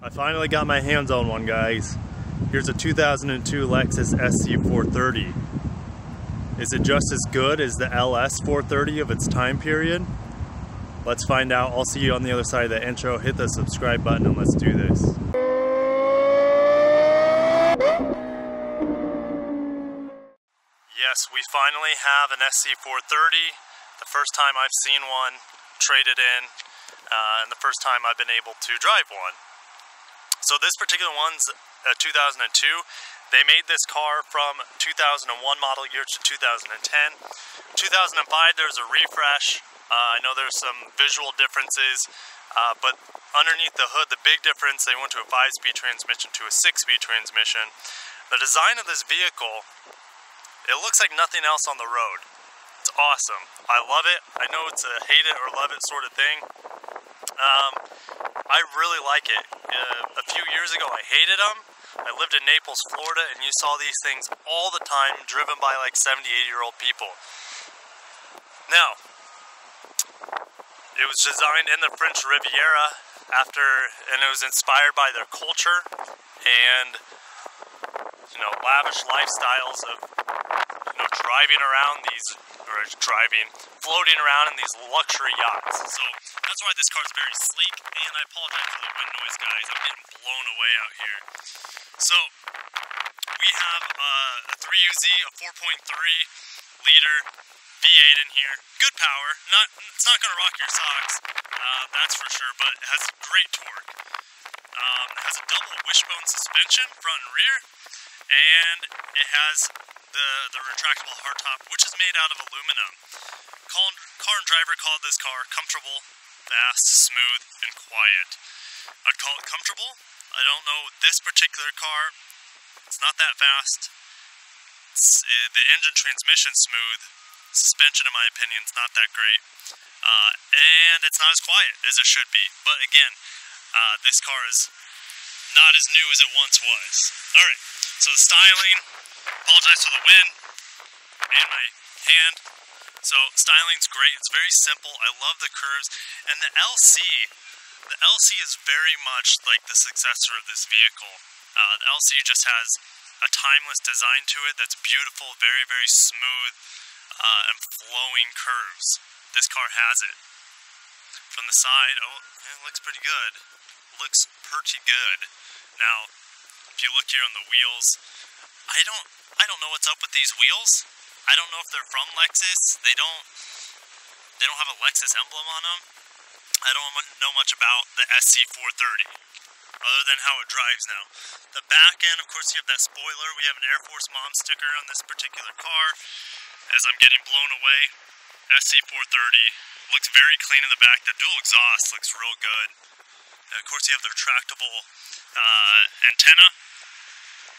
I finally got my hands on one, guys. Here's a 2002 Lexus SC 430. Is it just as good as the LS 430 of its time period? Let's find out. I'll see you on the other side of the intro. Hit the subscribe button and let's do this. Yes, we finally have an SC 430. The first time I've seen one traded in, and the first time I've been able to drive one. So this particular one's a 2002. They made this car from 2001 model year to 2010. 2005 there's a refresh. I know there's some visual differences, but underneath the hood, the big difference, they went to a 5-speed transmission to a 6-speed transmission. The design of this vehicle, it looks like nothing else on the road. It's awesome. I love it. I know it's a hate it or love it sort of thing. I really like it. A few years ago I hated them. I lived in Naples, Florida, and you saw these things all the time driven by like 70, 80-year-old people. Now, it was designed in the French Riviera and it was inspired by their culture and, lavish lifestyles of, floating around in these luxury yachts. So that's why this car is very sleek, and I apologize for the wind noise, guys. I'm getting blown away out here. So we have a 3UZ, a 4.3-liter V8 in here. Good power. It's not going to rock your socks, that's for sure, but it has great torque. It has a double wishbone suspension, front and rear, and it has the retractable hardtop, which is made out of aluminum. Car and driver called this car comfortable, fast, smooth, and quiet. I'd call it comfortable. I don't know this particular car. It's not that fast. The engine transmission smooth. Suspension, in my opinion, is not that great. And it's not as quiet as it should be. But again, this car is not as new as it once was. Alright, so the styling, apologize for the wind and my hand. So styling's great, it's very simple. I love the curves. And the LC is very much like the successor of this vehicle. The LC just has a timeless design to it that's beautiful, very, very smooth and flowing curves. This car has it. From the side, it looks pretty good. Looks pretty good. Now, if you look here on the wheels, I don't know what's up with these wheels. I don't know if they're from Lexus. They don't have a Lexus emblem on them. I don't know much about the SC 430 other than how it drives now. The back end, of course, you have that spoiler. We have an Air Force Mom sticker on this particular car. As I'm getting blown away, SC 430 looks very clean in the back. The dual exhaust looks real good. And of course, you have the retractable antenna.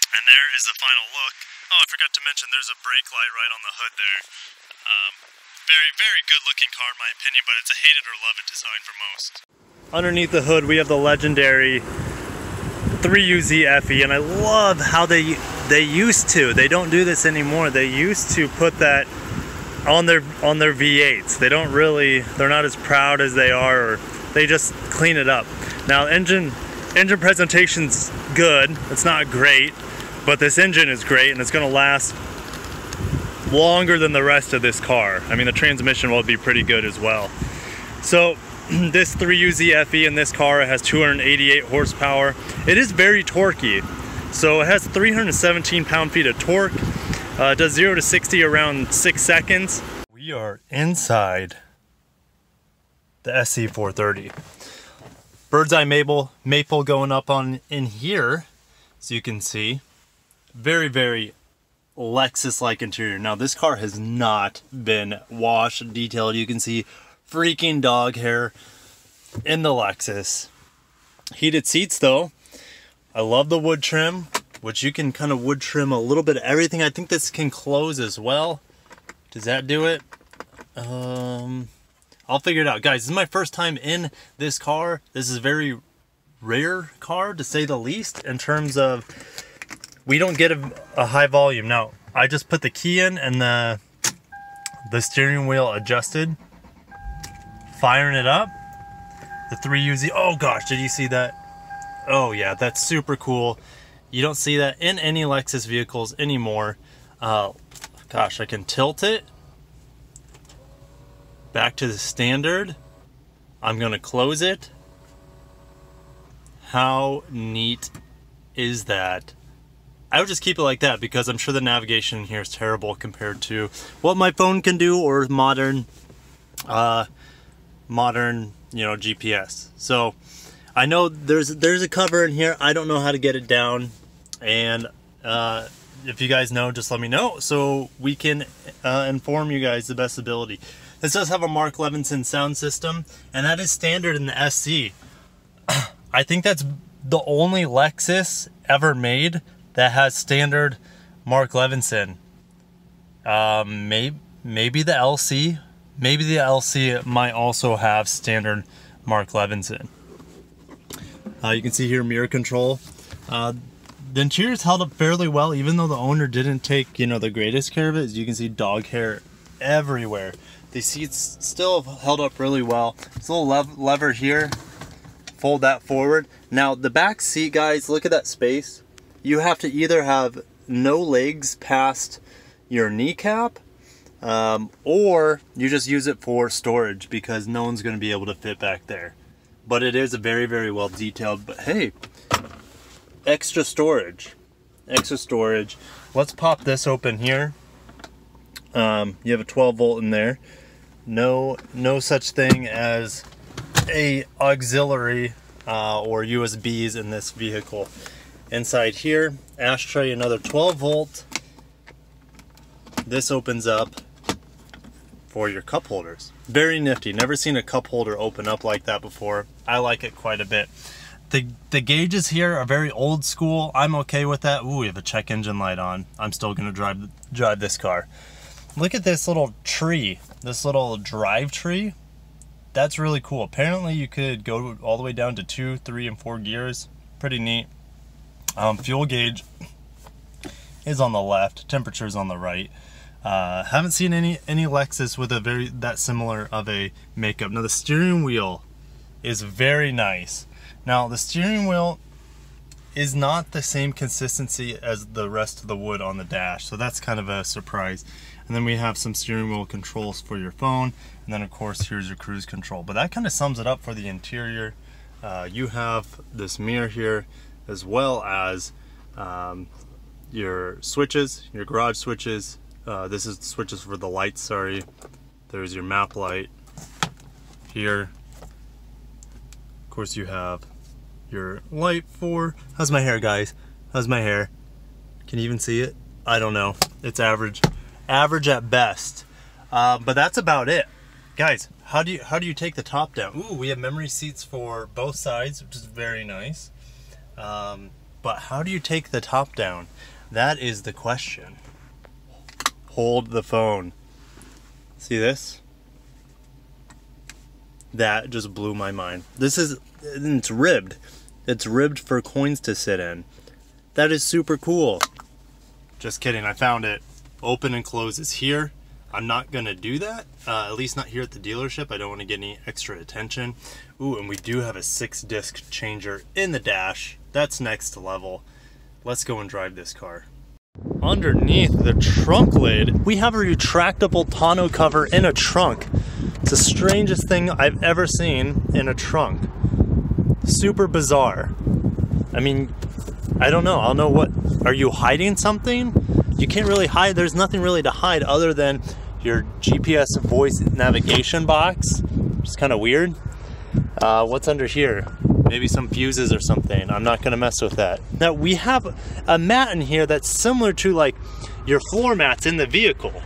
And there is the final look. Oh, I forgot to mention there's a brake light right on the hood there. Very, very good looking car in my opinion, but it's a hate it or love it design for most. Underneath the hood we have the legendary 3UZ FE, and I love how they used to. They don't do this anymore. They used to put that on their V8s. They're not as proud as they are, or they just clean it up. Now engine presentation's good. It's not great, but this engine is great, and it's going to last longer than the rest of this car. I mean, the transmission will be pretty good as well. So this 3UZ FE in this car, it has 288 horsepower. It is very torquey. So it has 317 pound-feet of torque. It does 0 to 60 around 6 seconds. We are inside the SC 430. Bird's eye maple going up in here, so you can see. Very, very Lexus-like interior. Now this car has not been washed, detailed. You can see freaking dog hair in the Lexus. Heated seats though. I love the wood trim, which you can kind of wood trim a little bit of everything. I think this can close as well. Does that do it? I'll figure it out. Guys, this is my first time in this car. This is a very rare car, to say the least, in terms of we don't get a high volume. Now, I just put the key in and the steering wheel adjusted. Firing it up. The 3UZ, oh gosh, did you see that? Oh yeah, that's super cool. You don't see that in any Lexus vehicles anymore. Gosh, I can tilt it back to the standard. I'm gonna close it. How neat is that? I would just keep it like that because I'm sure the navigation here is terrible compared to what my phone can do or modern, GPS. So I know there's a cover in here. I don't know how to get it down, and if you guys know, just let me know so we can inform you guys the best ability. This does have a Mark Levinson sound system, and that is standard in the SC. I think that's the only Lexus ever made that has standard Mark Levinson. Maybe the LC. Maybe the LC might also have standard Mark Levinson. You can see here mirror control. The interior's held up fairly well, even though the owner didn't take, the greatest care of it. As you can see, dog hair everywhere. The seats still held up really well. This little lever here, fold that forward. Now the back seat, guys, look at that space. You have to either have no legs past your kneecap, or you just use it for storage because no one's going to be able to fit back there. But it is a very, very well detailed. But hey, extra storage. Let's pop this open here. You have a 12 volt in there. No such thing as a auxiliary or USBs in this vehicle. Inside here, ashtray, another 12 volt. This opens up for your cup holders. Very nifty. Never seen a cup holder open up like that before. I like it quite a bit. The gauges here are very old school. I'm okay with that. Ooh, we have a check engine light on. I'm still gonna drive this car. Look at this little tree, this little drive tree. That's really cool. Apparently you could go all the way down to 2, 3, and 4 gears. Pretty neat. Fuel gauge is on the left, temperature's on the right. Haven't seen any Lexus with that similar of a makeup. Now the steering wheel is very nice. Now the steering wheel is not the same consistency as the rest of the wood on the dash, so that's kind of a surprise. And then we have some steering wheel controls for your phone, and then of course here's your cruise control. But that kind of sums it up for the interior. You have this mirror here, as well as your switches, your garage switches. This is the switches for the lights, sorry. There's your map light here. Of course you have your light for, how's my hair, guys? How's my hair? Can you even see it? I don't know. It's average at best. But that's about it. Guys, how do you take the top down? Ooh, we have memory seats for both sides, which is very nice. But how do you take the top down? That is the question. Hold the phone. See this? That just blew my mind. It's ribbed. It's ribbed for coins to sit in. That is super cool. Just kidding, I found it. Open and closes here. I'm not gonna do that, at least not here at the dealership. I don't want to get any extra attention. Ooh, and we do have a 6-disc changer in the dash. That's next level. Let's go and drive this car. Underneath the trunk lid, we have a retractable tonneau cover in a trunk. It's the strangest thing I've ever seen in a trunk. Super bizarre. I mean, I don't know. I don't know what, are you hiding something? You can't really hide, there's nothing really to hide other than your GPS voice navigation box. It's kind of weird. What's under here? Maybe some fuses or something. I'm not gonna mess with that. Now we have a mat in here that's similar to like your floor mats in the vehicle.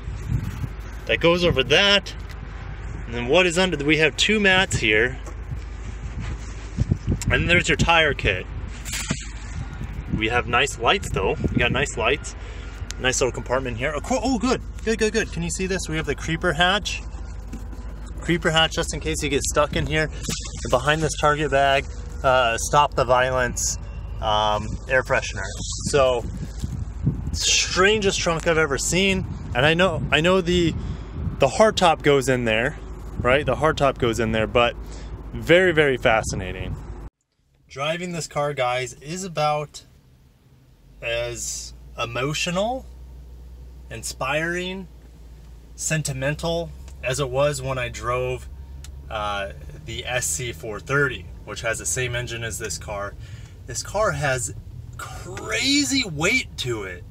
That goes over that. And then what is under, we have 2 mats here. And there's your tire kit. We have nice lights though. We got nice lights. Nice little compartment here. Oh, good. Can you see this? We have the creeper hatch. Just in case you get stuck in here. Behind this Target bag, Stop the Violence air freshener. So, strangest trunk I've ever seen. And I know the hardtop goes in there, right? The hardtop goes in there, but very, very fascinating. Driving this car, guys, is about as emotional, inspiring, sentimental as it was when I drove the SC 430, which has the same engine as this car. This car has crazy weight to it.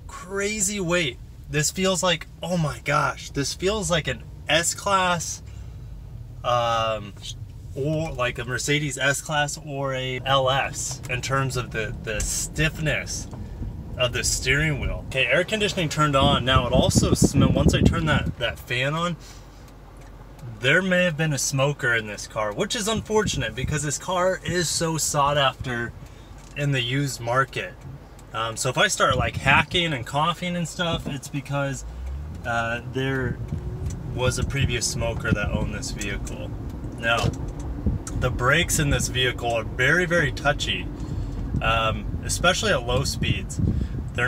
Crazy weight. This feels like, oh my gosh, this feels like an S-Class, or like a Mercedes S-Class or a LS in terms of the stiffness of the steering wheel. Okay, air conditioning turned on. Now it also smelled, once I turned that fan on, there may have been a smoker in this car, which is unfortunate because this car is so sought after in the used market. So if I start like hacking and coughing and stuff, it's because there was a previous smoker that owned this vehicle. Now, the brakes in this vehicle are very, very touchy, especially at low speeds. They're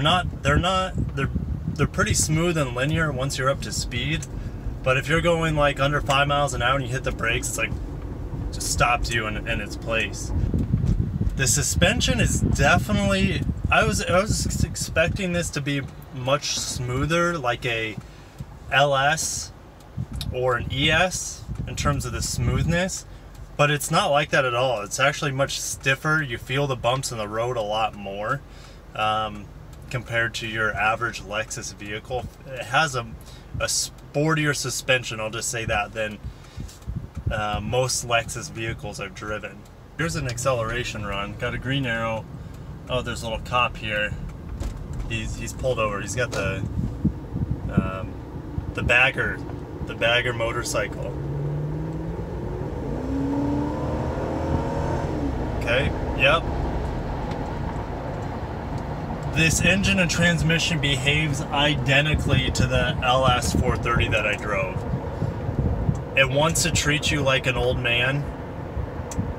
pretty smooth and linear once you're up to speed, but if you're going like under 5 miles an hour and you hit the brakes, it's like just stops you in its place. The suspension is definitely, I was expecting this to be much smoother, like a LS or an ES in terms of the smoothness, but it's not like that at all. It's actually much stiffer. You feel the bumps in the road a lot more compared to your average Lexus vehicle. It has a sportier suspension, I'll just say that, than most Lexus vehicles I've driven. Here's an acceleration run. Got a green arrow. Oh, there's a little cop here. He's pulled over. He's got the bagger motorcycle. Okay, yep. This engine and transmission behaves identically to the LS 430 that I drove. It wants to treat you like an old man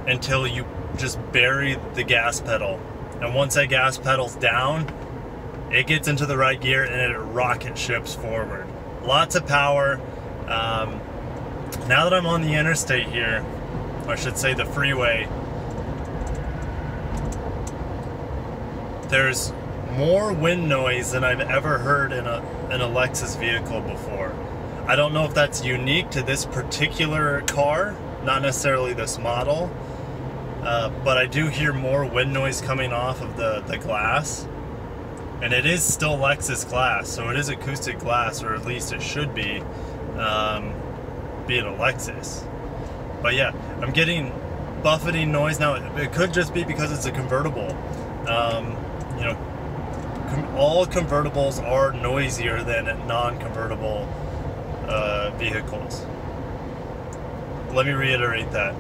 until you just bury the gas pedal. And once that gas pedal's down, it gets into the right gear and it rocket ships forward. Lots of power. Now that I'm on the interstate here, or I should say the freeway, there's more wind noise than I've ever heard in a Lexus vehicle before. I don't know if that's unique to this particular car, not necessarily this model, but I do hear more wind noise coming off of the glass. And it is still Lexus glass, so it is acoustic glass, or at least it should be, being a Lexus. But yeah, I'm getting buffeting noise now. It could just be because it's a convertible. You know, all convertibles are noisier than non-convertible vehicles. Let me reiterate that.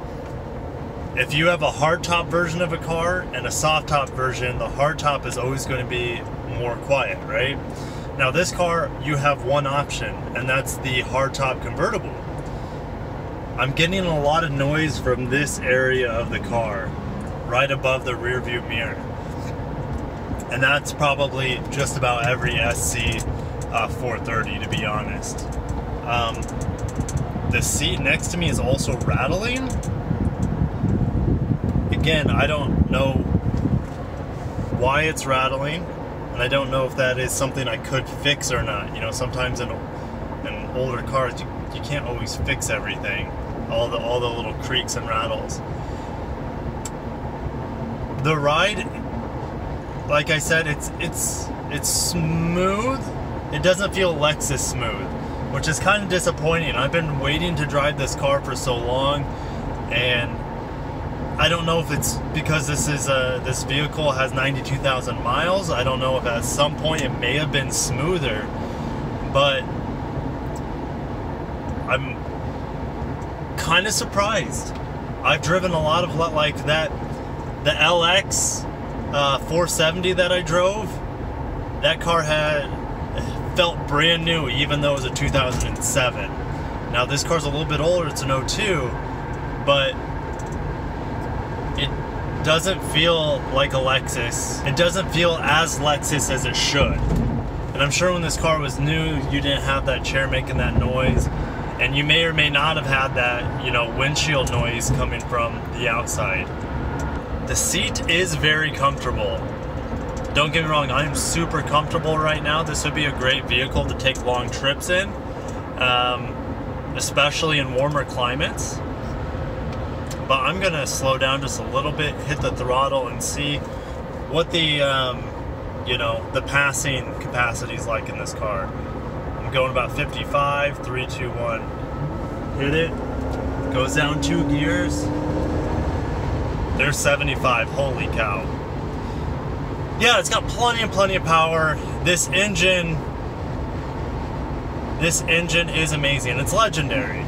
If you have a hardtop version of a car and a soft top version, the hardtop is always going to be more quiet, right? Now this car, you have one option, and that's the hardtop convertible. I'm getting a lot of noise from this area of the car, right above the rear view mirror. And that's probably just about every SC 430, to be honest. The seat next to me is also rattling. Again, I don't know why it's rattling, and I don't know if that is something I could fix or not. You know, sometimes in older cars, you can't always fix everything, all the little creaks and rattles. The ride, like I said, it's smooth. It doesn't feel Lexus smooth, which is kind of disappointing. I've been waiting to drive this car for so long, and I don't know if it's because this vehicle has 92,000 miles. I don't know if at some point it may have been smoother, but I'm kind of surprised. I've driven a lot of like that, the LX 470 that I drove. That car felt brand new, even though it was a 2007. Now this car's a little bit older. It's an 02, but it doesn't feel like a Lexus. It doesn't feel as Lexus as it should. And I'm sure when this car was new, you didn't have that chair making that noise, and you may or may not have had that, you know, windshield noise coming from the outside. The seat is very comfortable. Don't get me wrong, I'm super comfortable right now. This would be a great vehicle to take long trips in, especially in warmer climates. But I'm gonna slow down just a little bit, hit the throttle, and see what the you know, the passing capacity is like in this car. I'm going about 55, 3, 2, 1. Hit it. Goes down 2 gears. There's 75. Holy cow. Yeah, it's got plenty of power. This engine is amazing. It's legendary.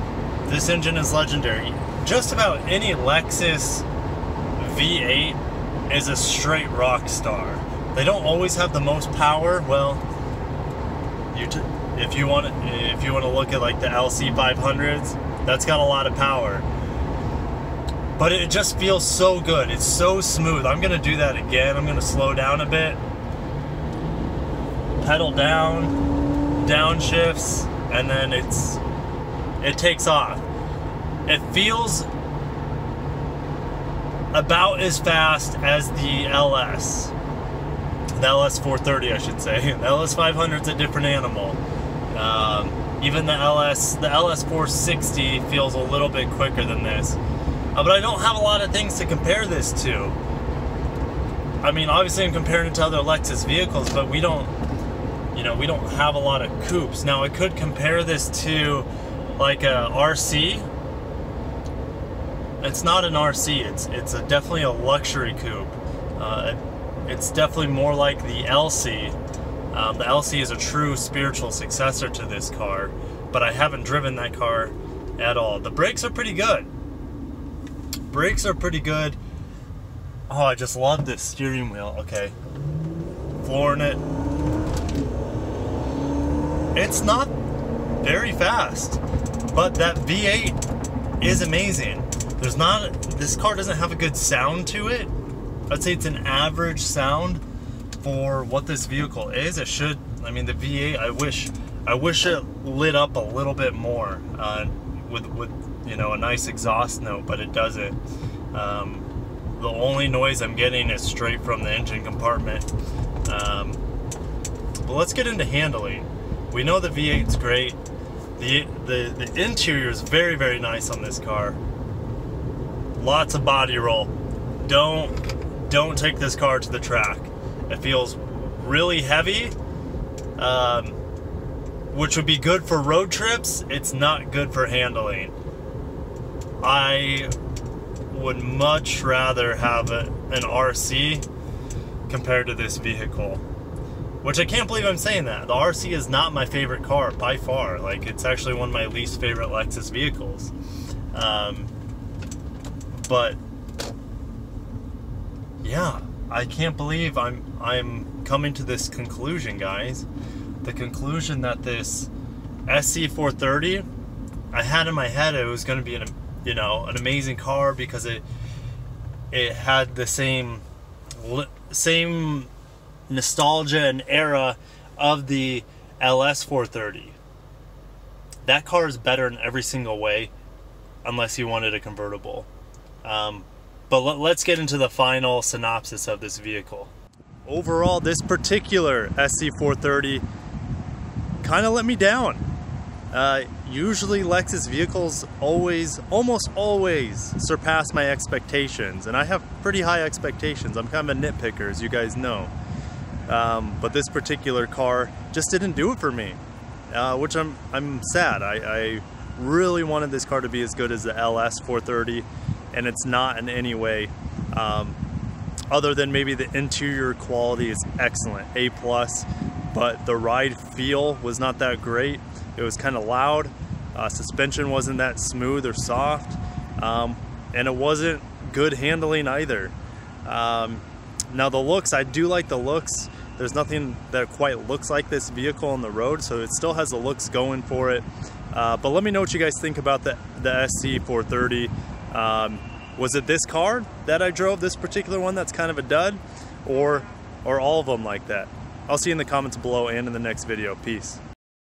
This engine is legendary. Just about any Lexus V8 is a straight rock star. They don't always have the most power. Well, if you want to look at like the LC 500s, that's got a lot of power. But it just feels so good. It's so smooth. I'm gonna do that again. I'm gonna slow down a bit. Pedal down, downshifts, and then it takes off. It feels about as fast as the LS. The LS 430, I should say. The LS 500's a different animal. Even the LS 460 feels a little bit quicker than this. But I don't have a lot of things to compare this to. I mean, obviously I'm comparing it to other Lexus vehicles, but we don't have a lot of coupes. Now I could compare this to like a RC. It's not an RC, it's definitely a luxury coupe. It's definitely more like the LC. The LC is a true spiritual successor to this car, but I haven't driven that car at all. The brakes are pretty good. Brakes are pretty good. Oh, I just love this steering wheel. Okay. Flooring it. It's not very fast, but that V8 is amazing. This car doesn't have a good sound to it. I'd say it's an average sound for what this vehicle is. It should, I mean, the V8, I wish it lit up a little bit more with you know, a nice exhaust note, but it doesn't. The only noise I'm getting is straight from the engine compartment. But let's get into handling. We know the V8's great. The interior is very, very nice on this car. Lots of body roll. Don't take this car to the track. It feels really heavy, which would be good for road trips. It's not good for handling. I would much rather have an RC compared to this vehicle, which I can't believe I'm saying that. The RC is not my favorite car by far. Like, it's actually one of my least favorite Lexus vehicles. But yeah, I can't believe I'm coming to this conclusion, guys. The conclusion that this SC 430, I had in my head it was going to be an amazing car because it had the same nostalgia and era of the LS 430. That car is better in every single way, unless you wanted a convertible. But let's get into the final synopsis of this vehicle. Overall, this particular SC 430 kind of let me down. Usually Lexus vehicles almost always surpass my expectations, and I have pretty high expectations. I'm kind of a nitpicker, as you guys know. But this particular car just didn't do it for me, which I'm sad. I really wanted this car to be as good as the LS 430, and it's not in any way. Other than maybe the interior quality is excellent, A+, but the ride feel was not that great. It was kind of loud. Suspension wasn't that smooth or soft, and it wasn't good handling either. Now the looks, I do like the looks. There's nothing that quite looks like this vehicle on the road, so it still has the looks going for it. But let me know what you guys think about the SC 430. Was it this car that I drove, this particular one that's kind of a dud, or all of them like that? I'll see you in the comments below and in the next video. Peace.